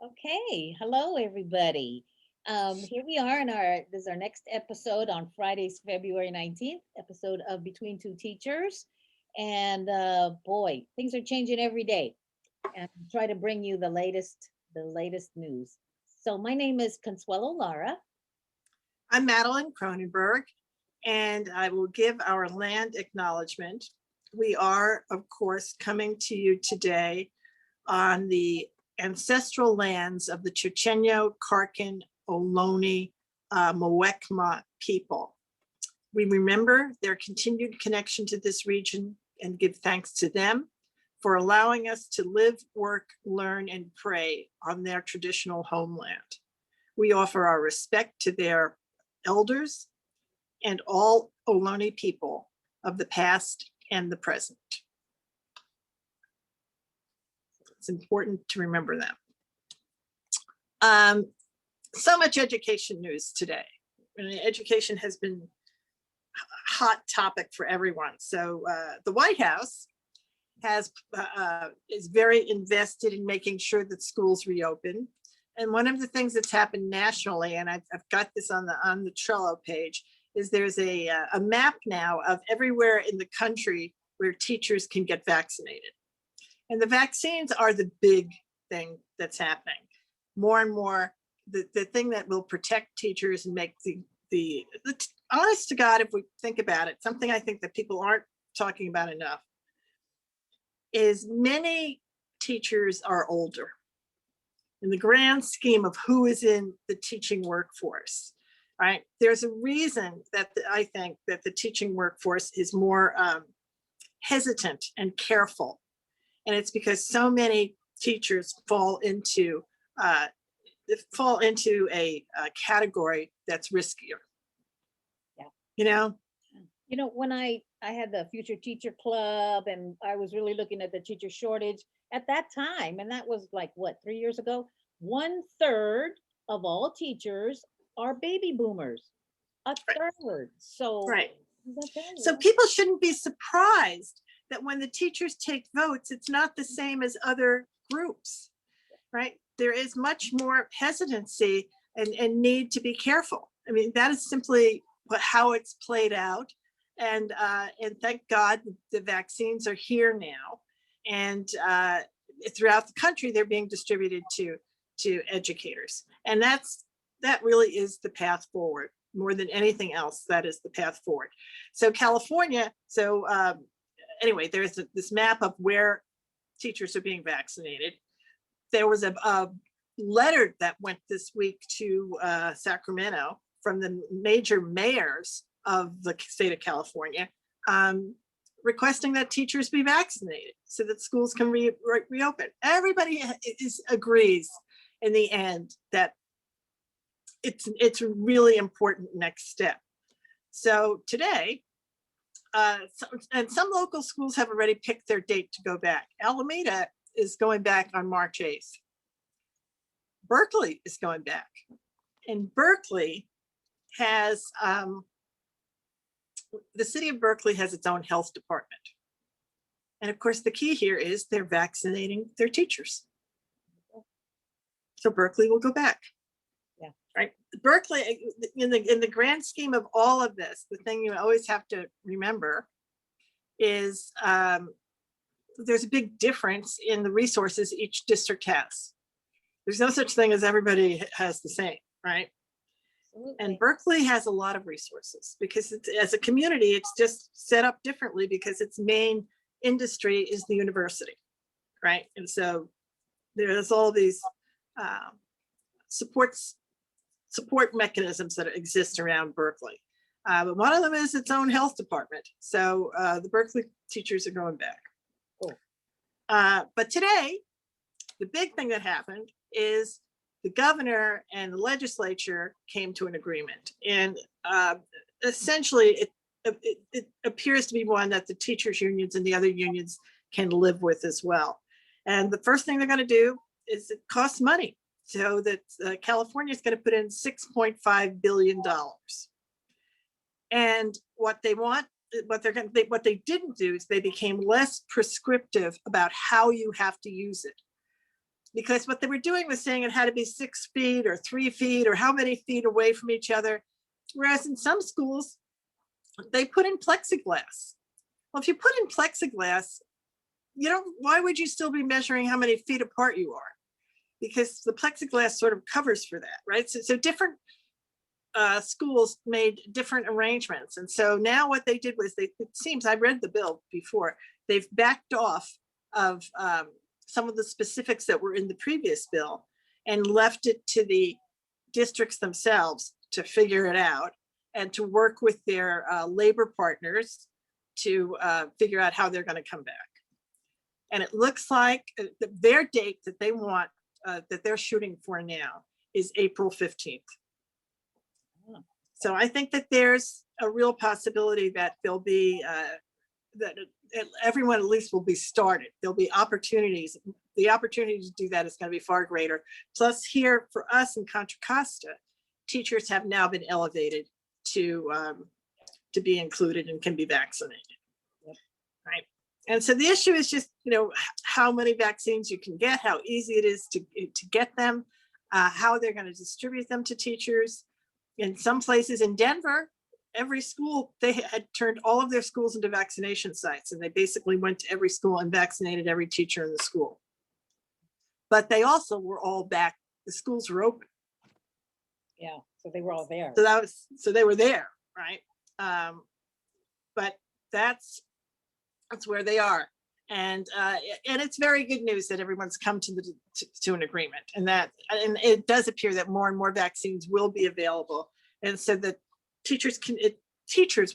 Okay, hello everybody. Here we are in this is our next episode on Friday's February 19th, episode of Between Two Teachers. And boy, things are changing every day. And I'll try to bring you the latest news. So my name is Consuelo Lara. I'm Madeline Cronenberg, and I will give our land acknowledgement. We are, of course, coming to you today on the ancestral lands of the Chochenyo, Karkin, Ohlone, Muwekma people. We remember their continued connection to this region and give thanks to them for allowing us to live, work, learn, and pray on their traditional homeland. We offer our respect to their elders and all Ohlone people of the past and the present. It's important to remember them. So much education news today. Education has been a hot topic for everyone. So the White House is very invested in making sure that schools reopen. And one of the things that's happened nationally, and I've got this on the Trello page, is there's a map now of everywhere in the country where teachers can get vaccinated. And the vaccines are the big thing that's happening. More and more, the thing that will protect teachers and make the honest to God, if we think about it, something I think that people aren't talking about enough, is many teachers are older. In the grand scheme of who is in the teaching workforce, right? There's a reason that I think that the teaching workforce is more hesitant and careful. And it's because so many teachers fall into a category that's riskier. Yeah. When I had the Future Teacher Club and I was really looking at the teacher shortage at that time, and that was like what, 3 years ago, 1/3 of all teachers are baby boomers. A third. So right. So people shouldn't be surprised that when the teachers take votes, it's not the same as other groups, right? There is much more hesitancy and need to be careful. I mean, that is simply how it's played out. And thank God the vaccines are here now. And throughout the country, they're being distributed to educators. And that really is the path forward. More than anything else, that is the path forward. So California, anyway, there's this map of where teachers are being vaccinated. There was a letter that went this week to Sacramento from the major mayors of the state of California, requesting that teachers be vaccinated so that schools can reopen. Everybody agrees in the end that it's a really important next step. So today, and some local schools have already picked their date to go back. Alameda is going back on March 8th. Berkeley is going back. And Berkeley has, the city of Berkeley has its own health department. And of course, the key here is they're vaccinating their teachers. So Berkeley will go back. Yeah. Right. Berkeley, in the grand scheme of all of this, the thing you always have to remember is there's a big difference in the resources each district has. There's no such thing as everybody has the same, right? Absolutely. And Berkeley has a lot of resources because as a community, it's just set up differently because its main industry is the university, right? And so there's all these support mechanisms that exist around Berkeley. But one of them is its own health department. So the Berkeley teachers are going back. Cool. But today, the big thing that happened is the governor and the legislature came to an agreement. And essentially, it appears to be one that the teachers unions and the other unions can live with as well. And the first thing they're going to do is it costs money. So that California is going to put in $6.5 billion. And what they didn't do is they became less prescriptive about how you have to use it. because what they were doing was saying it had to be 6 feet or 3 feet or how many feet away from each other. Whereas in some schools, they put in plexiglass. Well, if you put in plexiglass, why would you still be measuring how many feet apart you are? Because the plexiglass sort of covers for that, right? So different schools made different arrangements. And so now what they did was it seems, I read the bill before, they've backed off of some of the specifics that were in the previous bill and left it to the districts themselves to figure it out and to work with their labor partners to figure out how they're going to come back. And it looks like their date that they want, that they're shooting for now, is April 15th. So I think that there's a real possibility that there'll be, that everyone at least will be started. There'll be opportunities. The opportunity to do that is going to be far greater. Plus here for us in Contra Costa, teachers have now been elevated to be included and can be vaccinated. Yep. Right. And so the issue is just, how many vaccines you can get, how easy it is to get them, how they're going to distribute them to teachers. In some places in Denver, every school, they had turned all of their schools into vaccination sites, and they basically went to every school and vaccinated every teacher in the school. But they also were all back. The schools were open. Yeah, so they were all there. So they were there, right? But that's where they are, and it's very good news that everyone's come to an agreement, and it does appear that more and more vaccines will be available, and so that teachers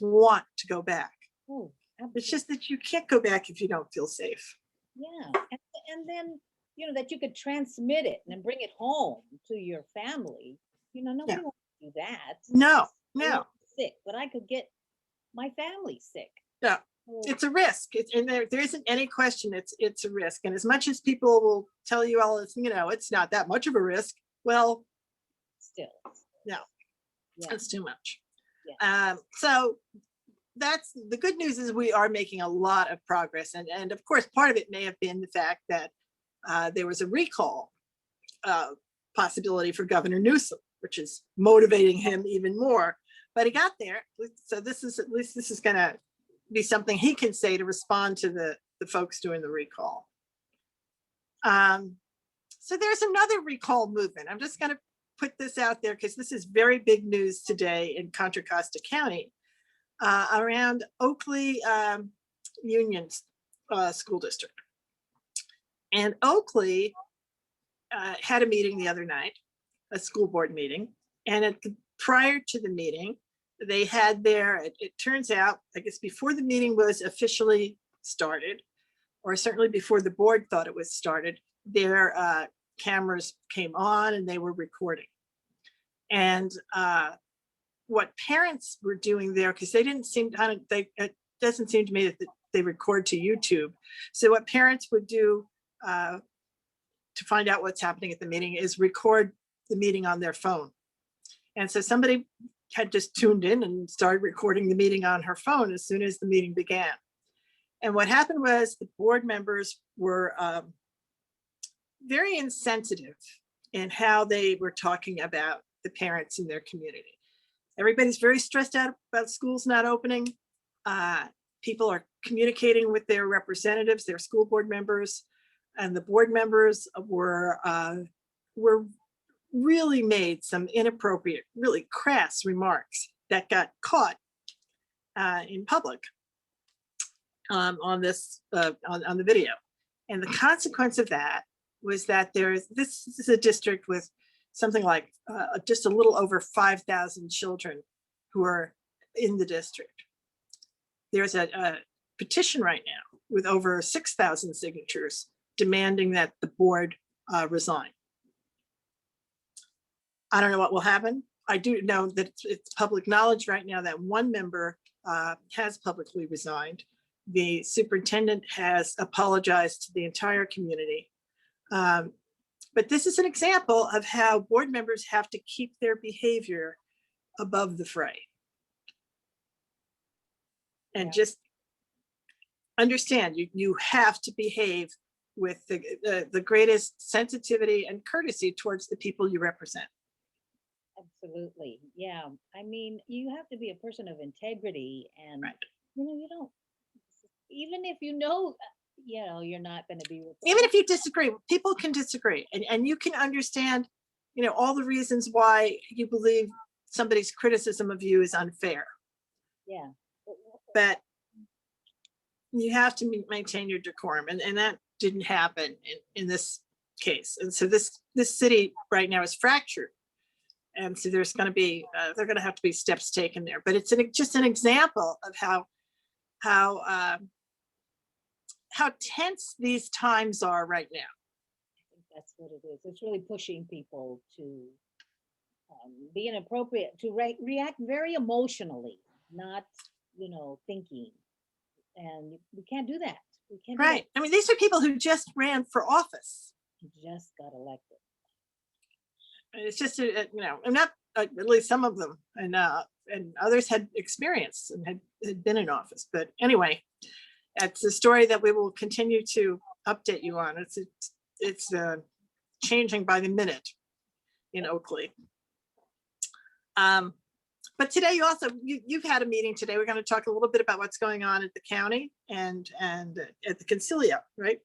want to go back. Oh, it's just that you can't go back if you don't feel safe. Yeah, and then that you could transmit it and then bring it home to your family. Nobody wants to do that. No. Sick, but I could get my family sick. Yeah. It's a risk. And there isn't any question. It's a risk. And as much as people will tell you all, it's not that much of a risk. Well, still, no, it's too much. Yeah. So that's the good news is we are making a lot of progress. And of course, part of it may have been the fact that there was a recall possibility for Governor Newsom, which is motivating him even more. But he got there. So at least this is going to be something he can say to respond to the folks doing the recall. So there's another recall movement. I'm just going to put this out there because this is very big news today in Contra Costa County around Oakley Union School District. And Oakley had a meeting the other night, a school board meeting, and prior to the meeting, they had it turns out, I guess before the meeting was officially started, or certainly before the board thought it was started, their cameras came on and they were recording. And what parents were doing there, because they didn't seem, it doesn't seem to me that they record to YouTube. So what parents would do to find out what's happening at the meeting is record the meeting on their phone. And so somebody had just tuned in and started recording the meeting on her phone as soon as the meeting began. And what happened was the board members were very insensitive in how they were talking about the parents in their community. Everybody's very stressed out about schools not opening. People are communicating with their representatives, their school board members, and the board members were really made some inappropriate, really crass remarks that got caught in public on this on the video. And the consequence of that was that this is a district with something like just a little over 5,000 children who are in the district. There's a petition right now with over 6,000 signatures demanding that the board resign. I don't know what will happen. I do know that it's public knowledge right now that one member has publicly resigned. The superintendent has apologized to the entire community. But this is an example of how board members have to keep their behavior above the fray. And just understand, you have to behave with the greatest sensitivity and courtesy towards the people you represent. Absolutely. Yeah. I mean, you have to be a person of integrity and, Right. you don't, even if you're not going to be with Even if you disagree, people can disagree, and you can understand, all the reasons why you believe somebody's criticism of you is unfair. Yeah. But you have to maintain your decorum, and that didn't happen in this case. And so this city right now is fractured. And so there's going to be, they're going to have to be steps taken there. But it's just an example of how tense these times are right now. I think that's what it is. It's really pushing people to be inappropriate, to react very emotionally, not, thinking. And we can't do that. We can't do Right. I mean, these are people who just ran for office. that. Just got elected. It's just, I'm not, at least some of them, and others had experience and had been in office. But anyway, it's a story that we will continue to update you on. It's changing by the minute in Oakley. But today you've had a meeting today. We're going to talk a little bit about what's going on at the county and at the Concilio, right?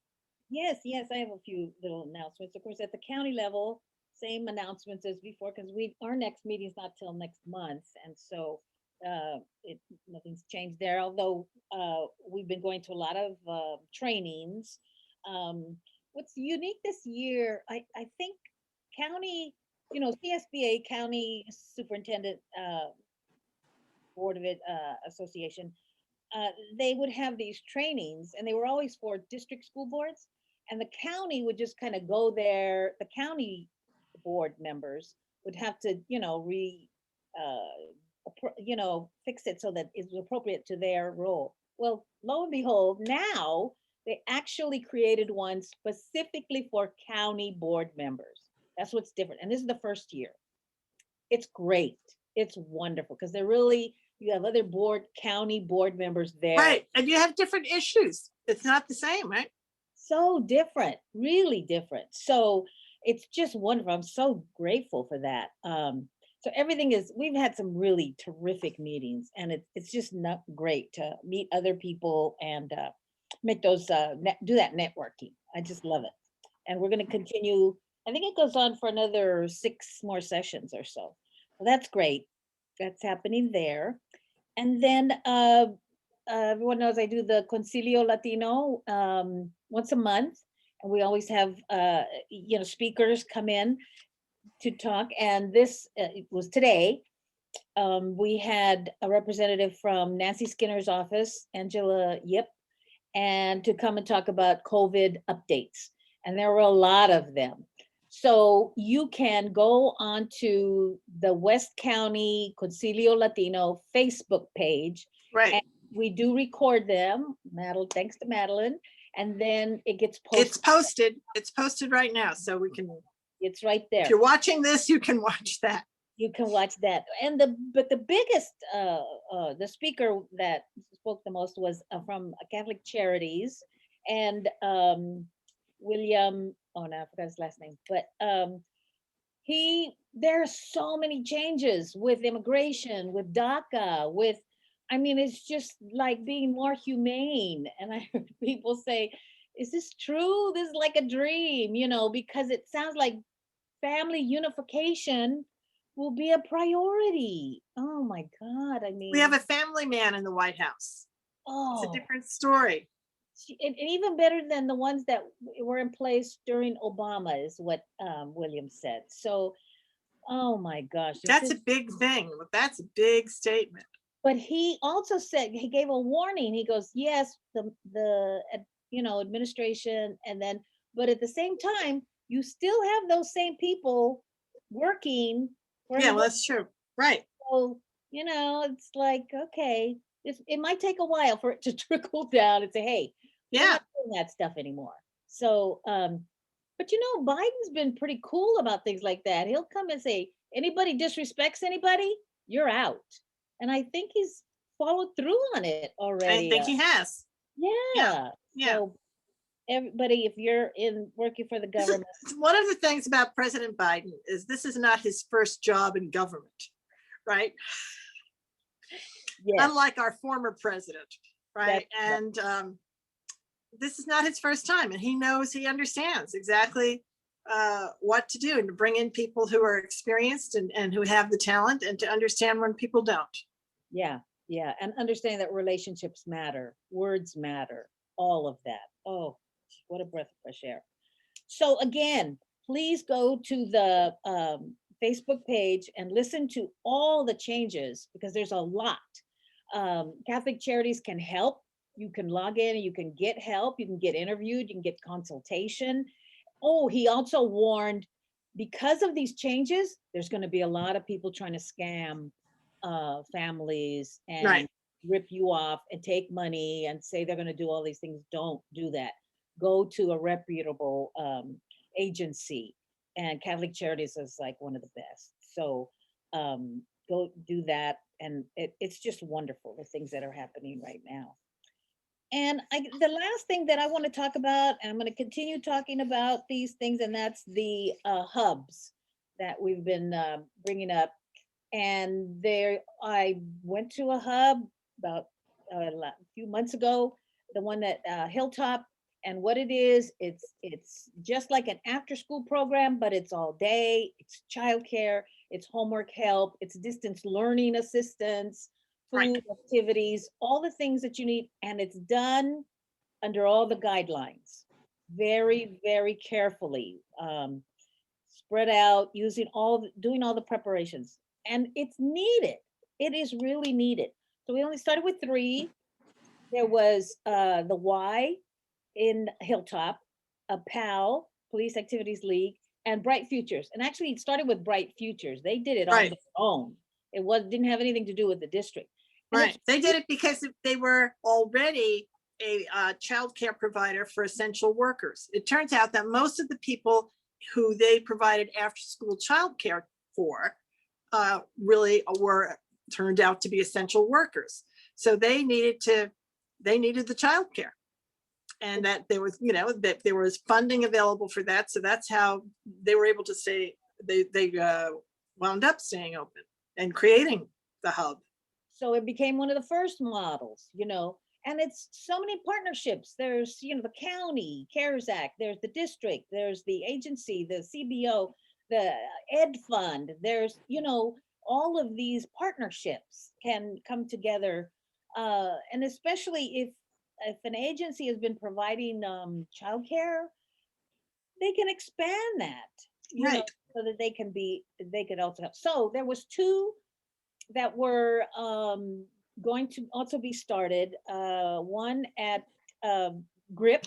Yes, I have a few little announcements. Of course, at the county level, same announcements as before, because our next meeting is not till next month, and so nothing's changed there. Although we've been going to a lot of trainings. What's unique this year, I think, county, CSBA, County Superintendent Board of It Association. They would have these trainings, and they were always for district school boards, and the county would just kind of go there. The county board members would have to, fix it so that it's appropriate to their role. Well, lo and behold, now they actually created one specifically for county board members. That's what's different. And this is the first year. It's great. It's wonderful because you have other county board members there. Right. And you have different issues. It's not the same, right? So different, really different. So it's just wonderful. I'm so grateful for that. So we've had some really terrific meetings, and it's just not great to meet other people and make those, do that networking. I just love it. And we're going to continue. I think it goes on for another 6 more sessions or so. Well, that's great. That's happening there. And then everyone knows I do the Concilio Latino once a month, and we always have speakers come in to talk. And this it was today. We had a representative from Nancy Skinner's office, Angela Yip, and to come and talk about COVID updates. And there were a lot of them. So you can go onto the West County Concilio Latino Facebook page. Right. And we do record them, thanks to Madeline. And then it gets posted. It's posted. It's posted right now. So we can. It's right there. If you're watching this, you can watch that. You can watch that. And the biggest, the speaker that spoke the most was from Catholic Charities, and William, oh no, I forgot his last name, but there are so many changes with immigration, with DACA, it's just like being more humane. And I heard people say, is this true? This is like a dream, because it sounds like family unification will be a priority. Oh my God. We have a family man in the White House. Oh, it's a different story. And even better than the ones that were in place during Obama is what William said. So, oh my gosh. That's a big thing. That's a big statement. But he also said, he gave a warning. He goes, yes, the administration, but at the same time, you still have those same people working. Yeah, well, that's true. Right. So, it's like, okay, it might take a while for it to trickle down and say, hey, we're not doing that stuff anymore. So, but Biden's been pretty cool about things like that. He'll come and say, anybody disrespects anybody, you're out. And I think he's followed through on it already. I think he has. Yeah. Yeah. everybody, if you're in working for the government, One of the things about President Biden is this is not his first job in government, right? yes, Unlike our former president, right? that's And this is not his first time, and he understands exactly what to do and to bring in people who are experienced and who have the talent, and to understand when people don't. yeah, yeah, and understanding that relationships matter, words matter, all of that. Oh, what a breath of fresh air. So again, please go to the Facebook page and listen to all the changes, because there's a lot. Catholic Charities can help. You can log in and you can get help. You can get interviewed. You can get consultation. Oh, he also warned, because of these changes, there's going to be a lot of people trying to scam families and Right. rip you off and take money and say they're going to do all these things. Don't do that. Go to a reputable agency, and Catholic Charities is like one of the best. So go do that, and it's just wonderful, the things that are happening right now. And the last thing that I want to talk about, and I'm going to continue talking about these things, and that's the hubs that we've been bringing up. And there, I went to a hub about a few months ago, the one at Hilltop. And what it is, it's just like an after-school program, but it's all day. It's childcare, it's homework help, it's distance learning assistance, Right. food activities, all the things that you need, and it's done under all the guidelines, very, very carefully, spread out, doing all the preparations, and it's needed. It is really needed. So we only started with 3. There was the Y in Hilltop, a PAL, Police Activities League, and Bright Futures. And actually, it started with Bright Futures. They did it on Right. their own. Didn't have anything to do with the district. And Right. They did it because they were already a child care provider for essential workers. It turns out that most of the people who they provided after school child care for really turned out to be essential workers. So they needed the child care. And that there was, that there was funding available for that. So that's how they were able to stay, they wound up staying open and creating the hub. So it became one of the first models, and it's so many partnerships. There's, the county, CARES Act, there's the district, there's the agency, the CBO, the Ed Fund, there's, all of these partnerships can come together. And especially if an agency has been providing childcare, they can expand that, Right. so that they could also help. So there was 2 that were going to also be started. One at GRIP,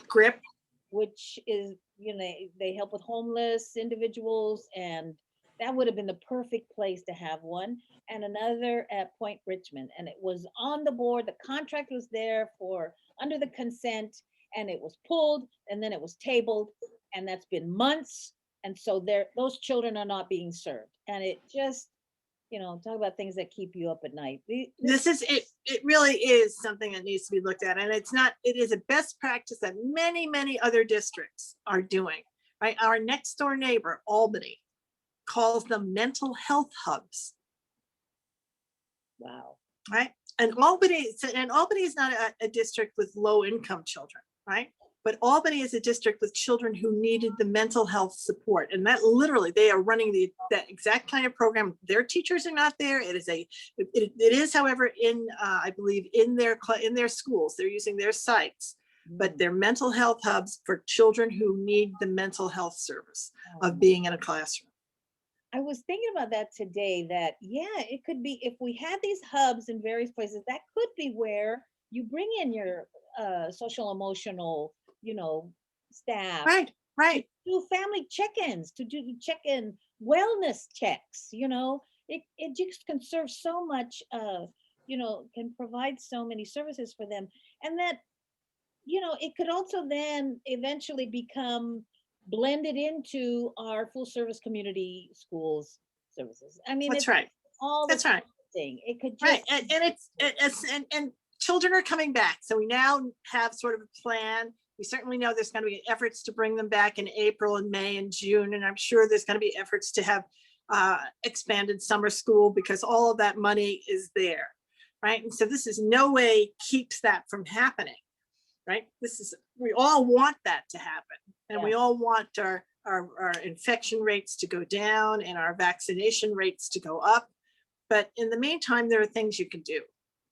which is, they help with homeless individuals, and that would have been the perfect place to have one. And another at Point Richmond, and it was on the board. The contract was there for under the consent, and it was pulled, and then it was tabled, and that's been months. And so those children are not being served, and it just, talk about things that keep you up at night. This is it. It really is something that needs to be looked at, and it is a best practice that many other districts are doing. Right, our next door neighbor, Albany, calls them mental health hubs. Wow. Right, and Albany is not a district with low income children, right? But Albany is a district with children who needed the mental health support, and that literally they are running that exact kind of program. Their teachers are not there. It is, however, in I believe in their schools, they're using their sites, but they're mental health hubs for children who need the mental health service of being in a classroom. I was thinking about that today, that, it could be, if we had these hubs in various places, that could be where you bring in your social emotional, staff. Right. To do family check-ins, to do check-in wellness checks, it just can serve so much, can provide so many services for them. And that, it could also then eventually become blended into our full service community schools services. I mean, That's right. All that's right. Thing. It could just right, and children are coming back. So we now have sort of a plan We certainly know there's going to be efforts to bring them back in April and May and June. And I'm sure there's going to be efforts to have expanded summer school because all of that money is there, right? And so this is no way keeps that from happening, right? We all want that to happen. And we all want our infection rates to go down and our vaccination rates to go up. But in the meantime, there are things you can do.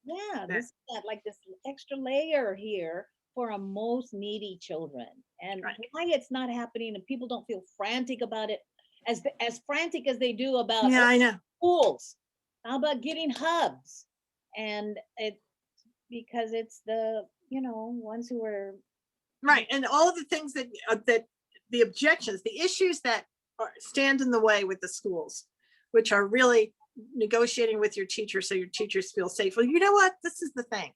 Yeah, this like this extra layer here for our most needy children, and why it's not happening, and people don't feel frantic about it, as frantic as they do about I know. Schools. How about getting hubs? And it because it's the ones who are right, and all of the things that the objections, the issues that stand in the way with the schools, which are really negotiating with your teachers so your teachers feel safe. Well, you know what? This is the thing.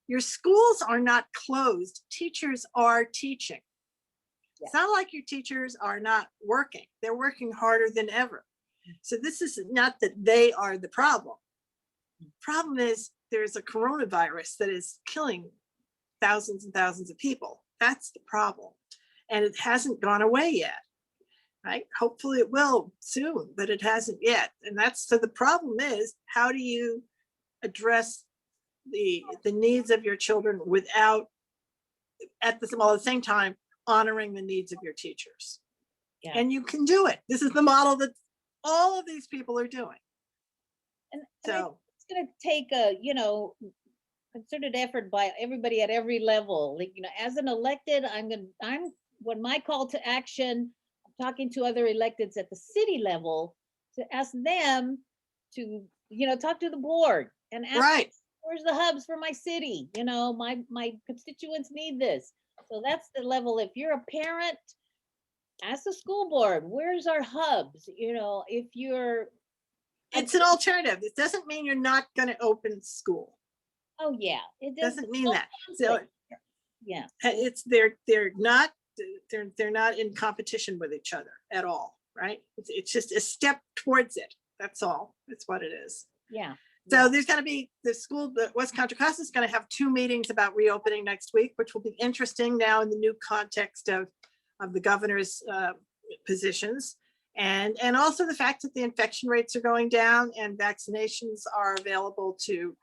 Your schools are not closed. Teachers are teaching. It's not like your teachers are not working. They're working harder than ever. So this is not that they are the problem. The problem is there's a coronavirus that is killing thousands and thousands of people. That's the problem. And it hasn't gone away yet. Right? Hopefully it will soon, but it hasn't yet. And so the problem is, how do you address the needs of your children without at the same time honoring the needs of your teachers? And you can do it. This is the model that all of these people are doing. And so it's going to take a concerted effort by everybody at every level. Like, as an elected, when my call to action, talking to other electeds at the city level to ask them to, talk to the board and ask, where's the hubs for my city? My constituents need this. So that's the level. If you're a parent, ask the school board, where's our hubs? If you're... It's an alternative. It doesn't mean you're not going to open school. Oh yeah. It doesn't mean that. So yeah. They're not in competition with each other at all, right? It's just a step towards it. That's all. That's what it is. Yeah. So there's going to be the West Contra Costa is going to have 2 meetings about reopening next week, which will be interesting now in the new context of the governor's positions, and also the fact that the infection rates are going down and vaccinations are available to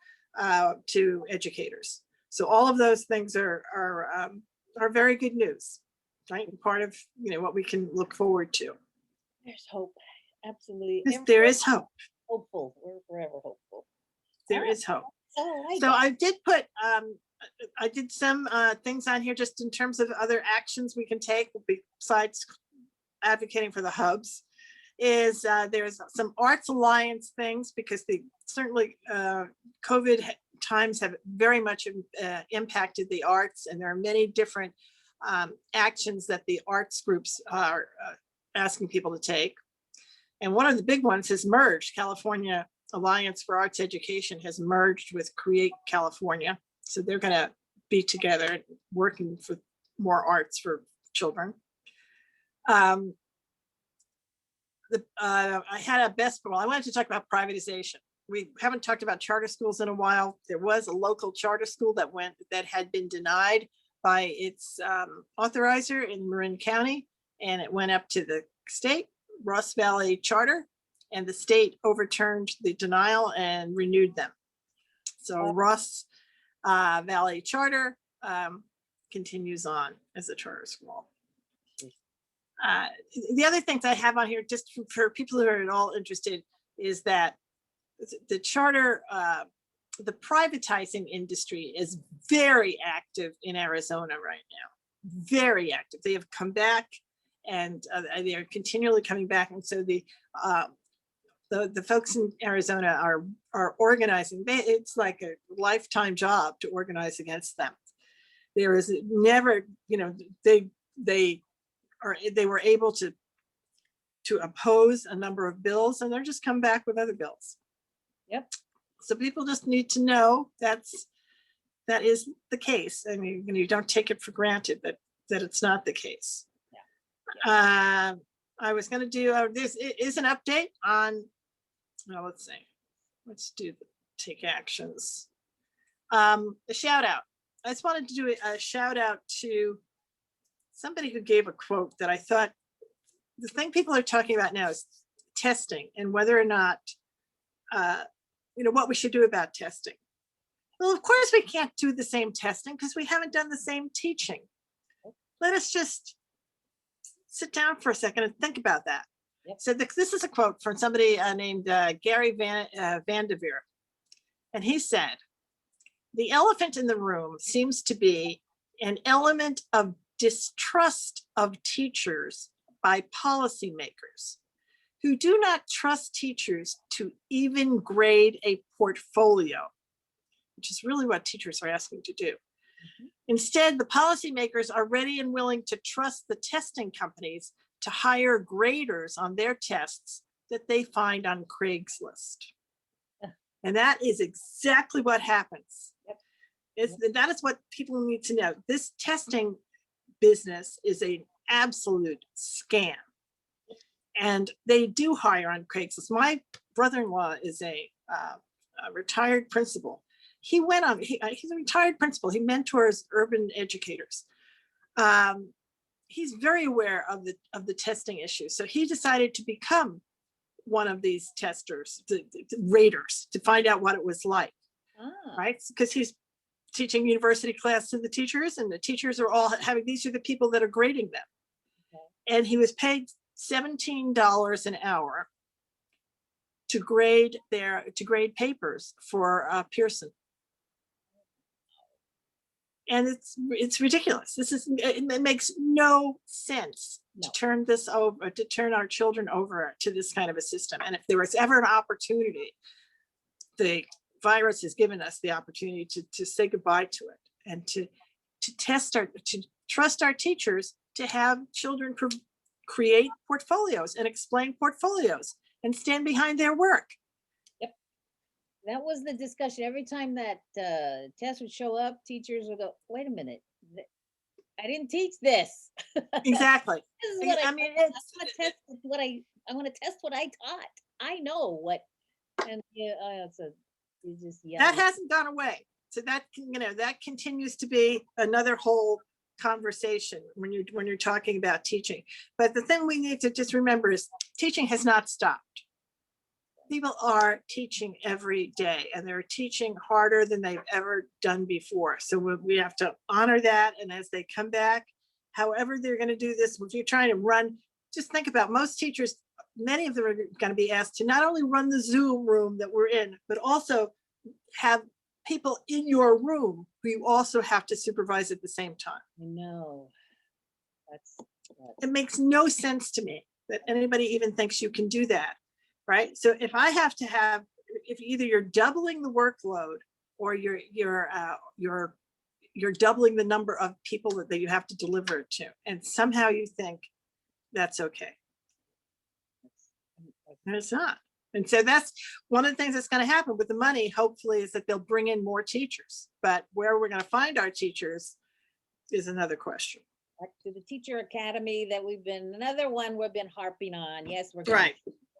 educators. So all of those things are very good news. Right, and part of what we can look forward to. There's hope, absolutely. There is hope. Hopeful, we're forever hopeful. There is hope. So I did put I did some things on here just in terms of other actions we can take besides advocating for the hubs. Is there's some Arts Alliance things because certainly COVID times have very much impacted the arts, and there are many different actions that the arts groups are asking people to take. And one of the big ones has merged. California Alliance for Arts Education has merged with Create California. So they're going to be together working for more arts for children. I wanted to talk about privatization. We haven't talked about charter schools in a while. There was a local charter school that had been denied by its authorizer in Marin County, and it went up to the state, Ross Valley Charter, and the state overturned the denial and renewed them. So Ross Valley Charter continues on as a charter school. The other things I have on here, just for people who are at all interested, is that the charter, the privatizing industry is very active in Arizona right now, very active. They have come back, and they are continually coming back. And so the folks in Arizona are organizing. It's like a lifetime job to organize against them. There is never, they were able to oppose a number of bills, and they're just come back with other bills. Yep. So people just need to know that is the case. I mean, you don't take it for granted that it's not the case. Yeah. I was going to do this is an update on. Well, let's see. Let's do the take actions. A shout out. I just wanted to do a shout out to somebody who gave a quote that I thought the thing people are talking about now is testing and whether or not, what we should do about testing. Well, of course we can't do the same testing because we haven't done the same teaching. Let us just sit down for a second and think about that. Yep. So this is a quote from somebody named Gary Vanderveer. And he said, "The elephant in the room seems to be an element of distrust of teachers by policymakers who do not trust teachers to even grade a portfolio," which is really what teachers are asking to do. Mhm. Instead, the policymakers are ready and willing to trust the testing companies to hire graders on their tests that they find on Craigslist. And that is exactly what happens. Yep. That is what people need to know. This testing business is an absolute scam. And they do hire on Craigslist. My brother-in-law is a retired principal. He's a retired principal. He mentors urban educators. He's very aware of the testing issue. So he decided to become one of these testers, the raters, to find out what it was like, right? Because he's teaching university class to the teachers, and the teachers are all having, these are the people that are grading them. Okay. And he was paid $17 an hour to grade papers for Pearson. And it's ridiculous. It makes no sense to turn this over, to turn our children over to this kind of a system. And if there was ever an opportunity, the virus has given us the opportunity to say goodbye to it and to trust our teachers to have children create portfolios and explain portfolios and stand behind their work. Yep. That was the discussion. Every time that test would show up, teachers would go, "Wait a minute, I didn't teach this." Exactly. This is what I want to test what I want to test what I taught. I know what, and so you just that hasn't gone away. So that that continues to be another whole conversation when you're talking about teaching. But the thing we need to just remember is teaching has not stopped. People are teaching every day, and they're teaching harder than they've ever done before. So we have to honor that. And as they come back, however they're going to do this, if you're trying to run, just think about most teachers, many of them are going to be asked to not only run the Zoom room that we're in, but also have people in your room who you also have to supervise at the same time. I know. It makes no sense to me that anybody even thinks you can do that, right? So if I have to have, if either you're doubling the workload or you're doubling the number of people that you have to deliver it to, and somehow you think that's okay. And it's not. And so that's one of the things that's going to happen with the money, hopefully, is that they'll bring in more teachers. But where we're going to find our teachers is another question. Back to the teacher academy that we've been harping on. Yes, we're going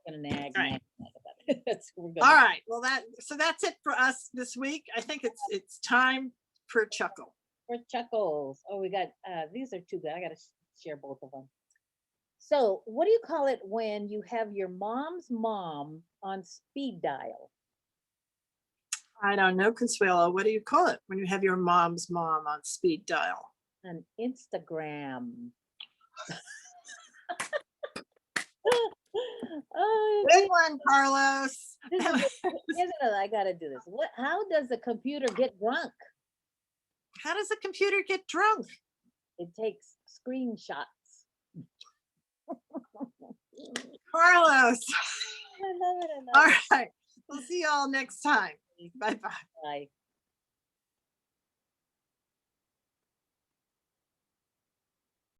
to nag. Right. Nag about it. All right. Well, that's it for us this week. I think it's time for chuckle. For chuckles. Oh, we got these are too good. I got to share both of them. So what do you call it when you have your mom's mom on speed dial? I don't know, Consuelo. What do you call it when you have your mom's mom on speed dial? On Instagram. Good one, Carlos. I got to do this. How does the computer get drunk? How does the computer get drunk? It takes screenshots. Carlos. I love it. All right. We'll see you all next time. Bye-bye. Bye.